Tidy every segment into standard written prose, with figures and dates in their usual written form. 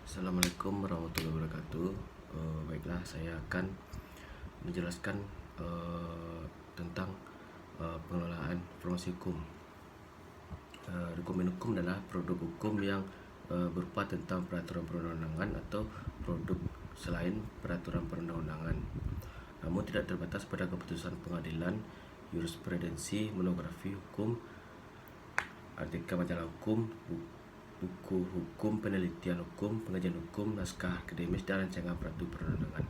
Assalamualaikum warahmatullahi wabarakatuh. Baiklah, saya akan menjelaskan tentang pengelolaan informasi hukum. Dokumen hukum adalah produk hukum yang berupa tentang peraturan perundang-undangan atau produk selain peraturan perundang-undangan, namun tidak terbatas pada keputusan pengadilan, jurisprudensi, monografi hukum, artikel majalah hukum, buku hukum, penelitian hukum, pengajian hukum, naskah akademis, dan rancangan peraturan perundangan.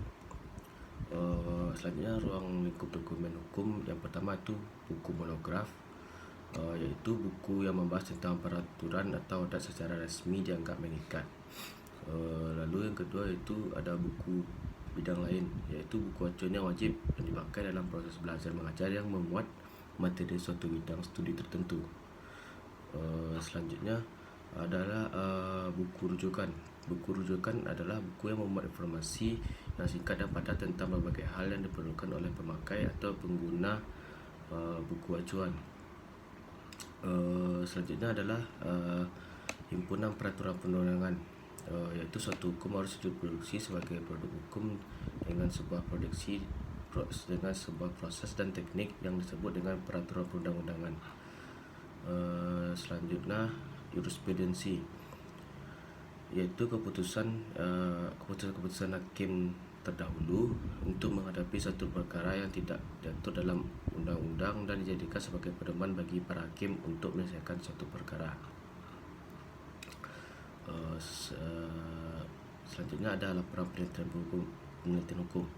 Selanjutnya, ruang lingkup dokumen hukum yang pertama itu buku monograf, yaitu buku yang membahas tentang peraturan atau adat secara resmi dianggap mengikat. Lalu yang kedua itu ada buku bidang lain, yaitu buku acuan yang wajib yang dipakai dalam proses belajar mengajar yang memuat materi suatu bidang studi tertentu. Selanjutnya adalah buku rujukan. Buku rujukan adalah buku yang memuat informasi yang singkat dan padat tentang berbagai hal yang diperlukan oleh pemakai atau pengguna buku acuan. Selanjutnya adalah himpunan peraturan perundangan, yaitu suatu hukum harus diproduksi sebagai produk hukum dengan sebuah proses dan teknik yang disebut dengan peraturan perundang-undangan. Selanjutnya jurisprudensi, yaitu keputusan hakim terdahulu untuk menghadapi satu perkara yang tidak diatur dalam undang-undang dan dijadikan sebagai pedoman bagi para hakim untuk menyelesaikan suatu perkara. Selanjutnya ada laporan penelitian hukum,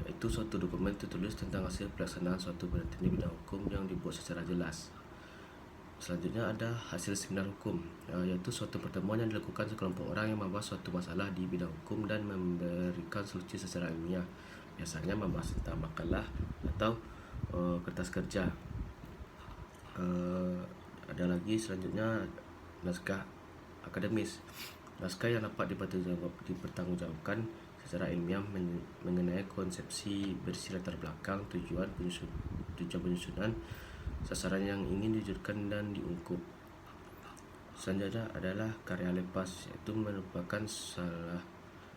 itu suatu dokumen tertulis tentang hasil pelaksanaan suatu penelitian di bidang hukum yang dibuat secara jelas. Selanjutnya ada hasil seminar hukum, yaitu suatu pertemuan yang dilakukan sekelompok orang yang membahas suatu masalah di bidang hukum dan memberikan solusi secara ilmiah, biasanya membahas tentang makalah atau kertas kerja. Ada lagi selanjutnya naskah akademis, naskah yang dapat dipertanggungjawabkan secara ilmiah mengenai konsepsi, berisi latar belakang, tujuan penyusunan, sasaran yang ingin diwujudkan dan diungkup. Selanjutnya adalah karya lepas, yaitu merupakan salah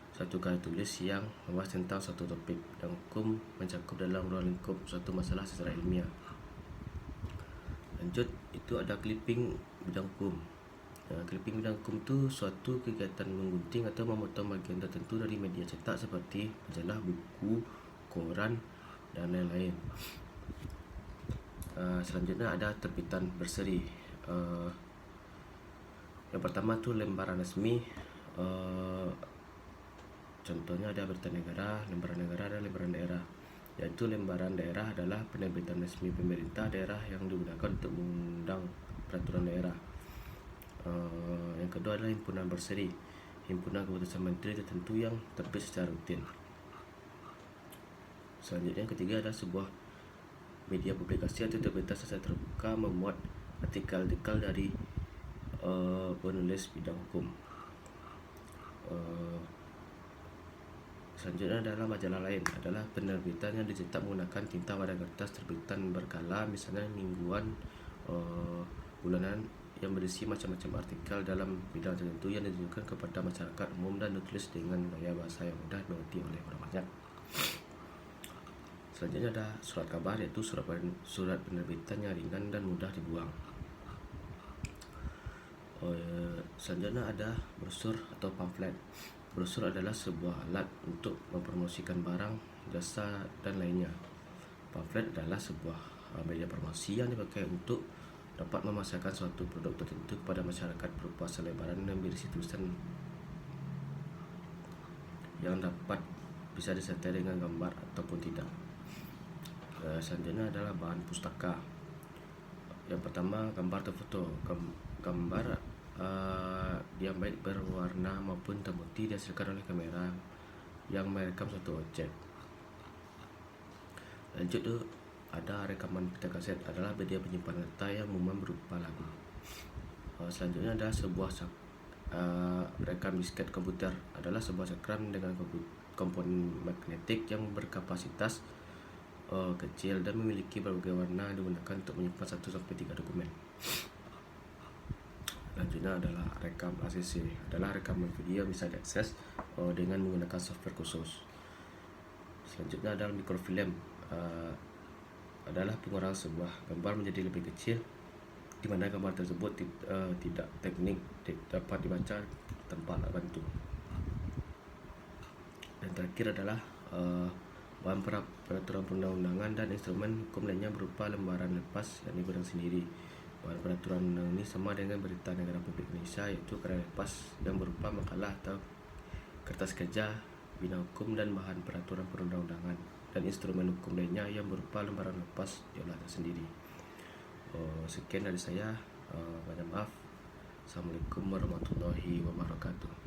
satu karya tulis yang membahas tentang suatu topik bidang hukum mencakup dalam ruang lingkup suatu masalah secara ilmiah. Lanjut, itu ada clipping bidang hukum. Clipping bidang hukum itu suatu kegiatan menggunting atau memotong bagian tertentu dari media cetak seperti majalah, buku, koran, dan lain-lain. Selanjutnya ada terbitan berseri. Yang pertama tuh lembaran resmi. Contohnya ada Berita Negara, Lembaran Negara, dan Lembaran Daerah. Yaitu lembaran daerah adalah penerbitan resmi pemerintah daerah yang digunakan untuk mengundang peraturan daerah. Yang kedua adalah himpunan berseri, himpunan keputusan menteri tertentu yang terbit secara rutin. Selanjutnya yang ketiga adalah sebuah media publikasi atau terbitan secara terbuka memuat artikel-artikel dari penulis bidang hukum. Selanjutnya adalah majalah lain, adalah penerbitan yang dicetak menggunakan tinta pada kertas, terbitan berkala, misalnya mingguan, bulanan, yang berisi macam-macam artikel dalam bidang tertentu yang ditujukan kepada masyarakat umum dan ditulis dengan gaya bahasa yang mudah dimengerti oleh orang banyak. Selanjutnya ada surat kabar, yaitu surat penerbitan yang ringan dan mudah dibuang. Selanjutnya ada brosur atau pamflet. Brosur adalah sebuah alat untuk mempromosikan barang, jasa, dan lainnya. Pamflet adalah sebuah media promosi yang dipakai untuk dapat memasarkan suatu produk tertentu kepada masyarakat berupa selebaran yang berisi tulisan yang dapat bisa disertai dengan gambar ataupun tidak. Selanjutnya adalah bahan pustaka. Yang pertama, gambar atau foto. Gambar yang baik berwarna maupun termutih dihasilkan oleh kamera yang merekam suatu objek. Lanjut tuh ada rekaman pita kaset, adalah media penyimpanan data yang umumnya berupa lagu. Selanjutnya ada sebuah rekam disket komputer, adalah sebuah cakram dengan komponen magnetik yang berkapasitas kecil dan memiliki berbagai warna digunakan untuk menyimpan 1-3 dokumen. Selanjutnya adalah rekam ACC, adalah rekaman video yang bisa diakses dengan menggunakan software khusus. Selanjutnya adalah mikrofilm, adalah pengurangan sebuah gambar menjadi lebih kecil, di mana gambar tersebut tidak teknik dapat dibaca tanpa alat bantu. Dan terakhir adalah bahan peraturan perundang-undangan dan instrumen hukum lainnya berupa lembaran lepas yang digunakan sendiri. Bahan peraturan undang ini sama dengan Berita Negara Republik Indonesia, yaitu kertas lepas yang berupa makalah atau kertas kerja bina hukum, dan bahan peraturan perundang-undangan dan instrumen hukum lainnya yang berupa lembaran lepas diolah tersendiri. Sekian dari saya. Banyak maaf. Assalamualaikum warahmatullahi wabarakatuh.